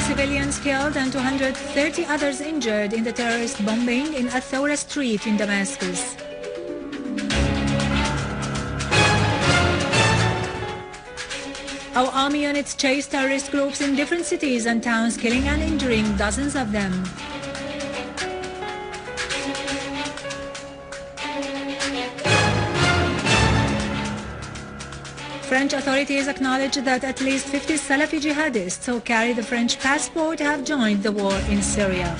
civilians killed and 230 others injured in the terrorist bombing in al-Thawra street in Damascus. Our army units chased terrorist groups in different cities and towns, killing and injuring dozens of them. French authorities acknowledge that at least 50 Salafi jihadists who carry the French passport have joined the war in Syria.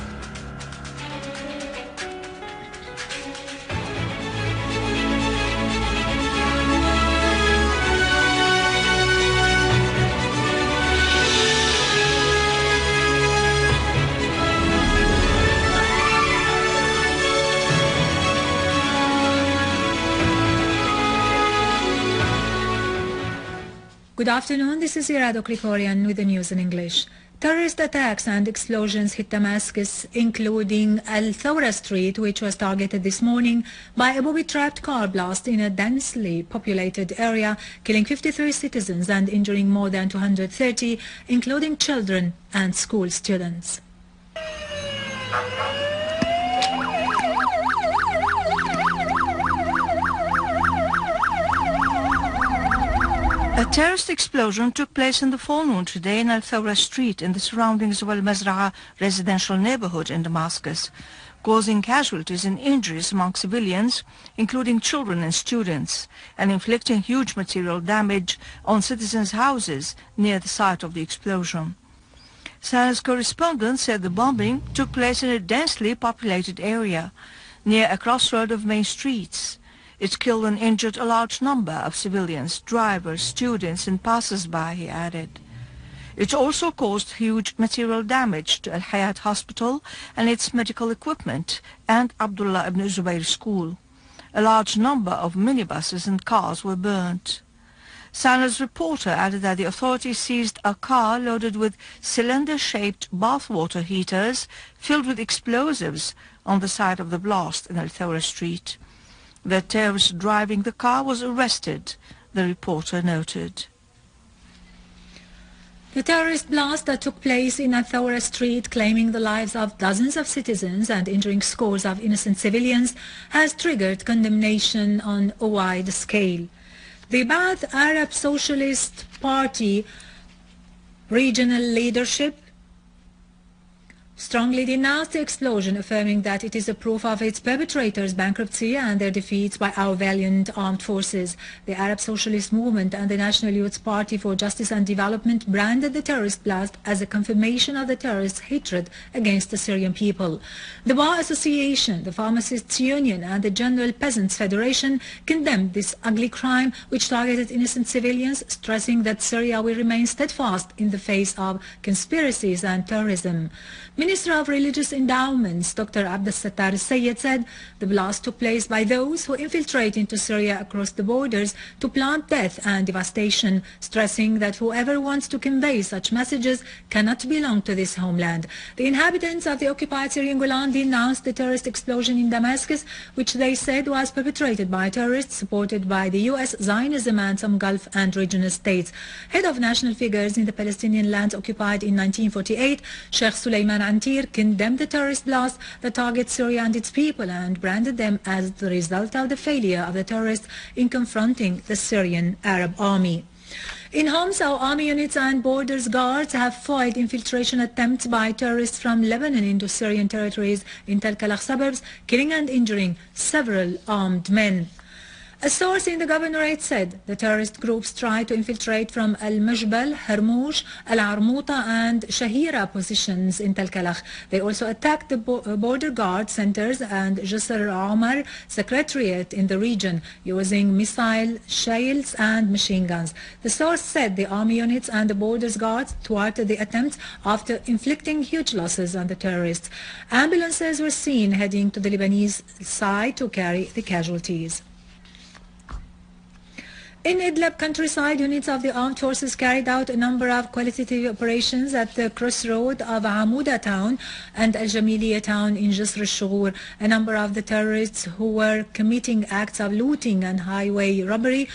Good afternoon, this is Irado Krikorian with the news in English. Terrorist attacks and explosions hit Damascus, including al-Thawra street, which was targeted this morning by a booby-trapped car blast in a densely populated area, killing 53 citizens and injuring more than 230, including children and school students. A terrorist explosion took place in the forenoon today in al-Thawra street in the surroundings of al-Mazra'a residential neighborhood in Damascus, causing casualties and injuries among civilians, including children and students, and inflicting huge material damage on citizens' houses near the site of the explosion. SyriaNews correspondents said the bombing took place in a densely populated area near a crossroad of main streets. It killed and injured a large number of civilians, drivers, students and passers-by, he added. It also caused huge material damage to Al-Hayat Hospital and its medical equipment and Abdullah ibn Zubayr School. A large number of minibuses and cars were burnt. SyriaNews reporter added that the authorities seized a car loaded with cylinder-shaped bathwater heaters filled with explosives on the site of the blast in al-Thawra street. The terrorist driving the car was arrested, the reporter noted. The terrorist blast that took place in al-Thawra street, claiming the lives of dozens of citizens and injuring scores of innocent civilians, has triggered condemnation on a wide scale. The Ba'ath Arab Socialist Party regional leadership strongly denounced the explosion, affirming that it is a proof of its perpetrators' bankruptcy and their defeats by our valiant armed forces. The Arab Socialist Movement and the National Youth Party for Justice and Development branded the terrorist blast as a confirmation of the terrorists' hatred against the Syrian people. The Bar Association, the Pharmacists Union and the General Peasants Federation condemned this ugly crime which targeted innocent civilians, stressing that Syria will remain steadfast in the face of conspiracies and terrorism. Minister of Religious Endowments Dr. Abdel Sattar Sayed said the blast took place by those who infiltrate into Syria across the borders to plant death and devastation, stressing that whoever wants to convey such messages cannot belong to this homeland. The inhabitants of the occupied Syrian Golan denounced the terrorist explosion in Damascus, which they said was perpetrated by terrorists supported by the US, Zionism and some Gulf and regional states. Head of national figures in the Palestinian lands occupied in 1948, Sheikh Suleiman Antir condemned the terrorist blast that targets Syria and its people and branded them as the result of the failure of the terrorists in confronting the Syrian Arab army. In Homs, our army units and borders guards have foiled infiltration attempts by terrorists from Lebanon into Syrian territories in Tel Kalakh suburbs, killing and injuring several armed men. A source in the governorate said the terrorist groups tried to infiltrate from Al-Majbal, Harmoush, Al-Armuta and Shahira positions in Tel Kalakh. They also attacked the border guard centers and Jisr Omar secretariat in the region using missile shells and machine guns. The source said the army units and the borders guards thwarted the attempts after inflicting huge losses on the terrorists. Ambulances were seen heading to the Lebanese side to carry the casualties. In Idlib countryside, units of the armed forces carried out a number of qualitative operations at the crossroad of Amouda town and Al-Jamiliya town in Jisr al-Shughur. A number of the terrorists who were committing acts of looting and highway robbery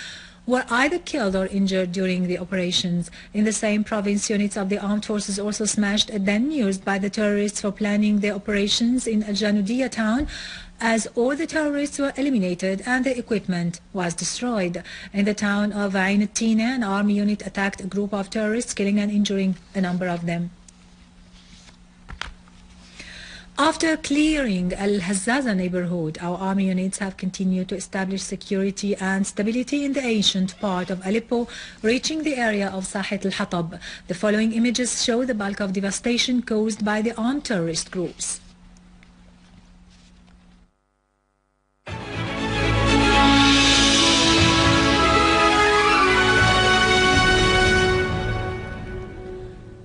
were either killed or injured during the operations. In the same province, units of the armed forces also smashed a den used by the terrorists for planning their operations in Al-Janudiyya town, as all the terrorists were eliminated and the equipment was destroyed. In the town of Ain al-Tina, an army unit attacked a group of terrorists, killing and injuring a number of them. After clearing Al-Hazzaza neighborhood, our army units have continued to establish security and stability in the ancient part of Aleppo, reaching the area of Sahet al-Hatab. The following images show the bulk of devastation caused by the armed terrorist groups.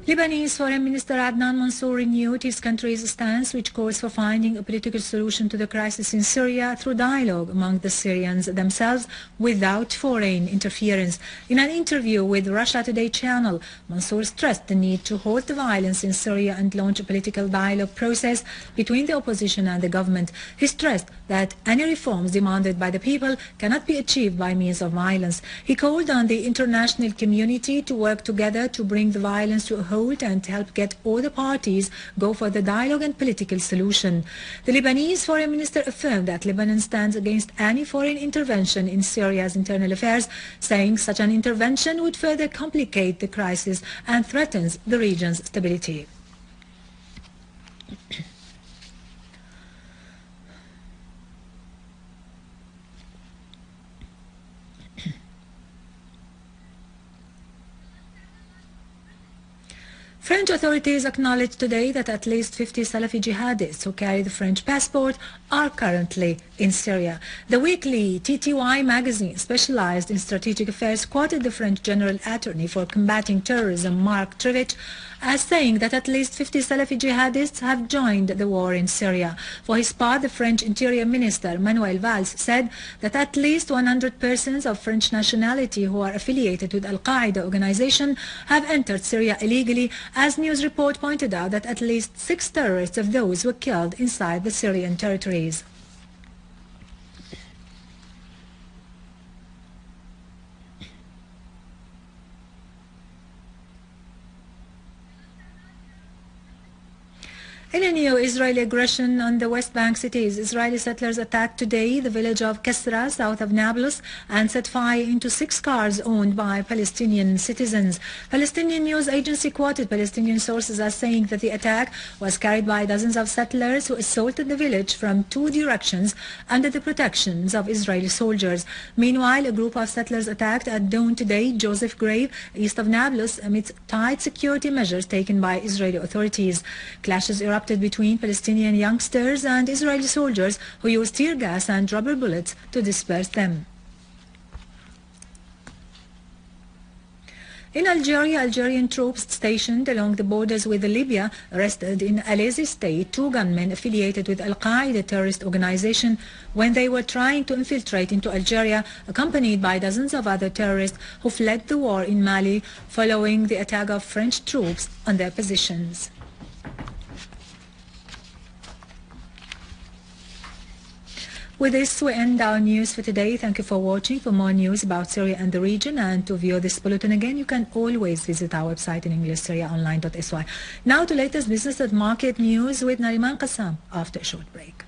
Lebanese Foreign Minister Adnan Mansour renewed his country's stance, which calls for finding a political solution to the crisis in Syria through dialogue among the Syrians themselves without foreign interference. In an interview with Russia Today channel, Mansour stressed the need to halt the violence in Syria and launch a political dialogue process between the opposition and the government. He stressed that any reforms demanded by the people cannot be achieved by means of violence. He called on the international community to work together to bring the violence to a halt and help get all the parties go for the dialogue and political solution. The Lebanese foreign minister affirmed that Lebanon stands against any foreign intervention in Syria's internal affairs, saying such an intervention would further complicate the crisis and threatens the region's stability. French authorities acknowledged today that at least 50 Salafi jihadists who carry the French passport are currently in Syria. The weekly TTY magazine, specialized in strategic affairs, quoted the French General Attorney for Combating Terrorism, Marc Trevich, as saying that at least 50 Salafi jihadists have joined the war in Syria. For his part, the French Interior Minister, Manuel Valls, said that at least 100 persons of French nationality who are affiliated with al-Qaeda organization have entered Syria illegally, as news report pointed out that at least 6 terrorists of those were killed inside the Syrian territories. In a new Israeli aggression on the West Bank cities, Israeli settlers attacked today the village of Kesra, south of Nablus, and set fire into 6 cars owned by Palestinian citizens. Palestinian news agency quoted Palestinian sources as saying that the attack was carried by dozens of settlers who assaulted the village from 2 directions under the protections of Israeli soldiers. Meanwhile, a group of settlers attacked at dawn today Joseph Grave, east of Nablus, amidst tight security measures taken by Israeli authorities. Clashes erupted between Palestinian youngsters and Israeli soldiers who used tear gas and rubber bullets to disperse them. In Algeria, Algerian troops stationed along the borders with Libya arrested in Alesi state 2 gunmen affiliated with al-Qaeda terrorist organization when they were trying to infiltrate into Algeria, accompanied by dozens of other terrorists who fled the war in Mali following the attack of French troops on their positions. With this, we end our news for today. Thank you for watching. For more news about Syria and the region, and to view this bulletin again, you can always visit our website in English, SyriaOnline.sy. Now to latest business and market news with Nariman Qassam after a short break.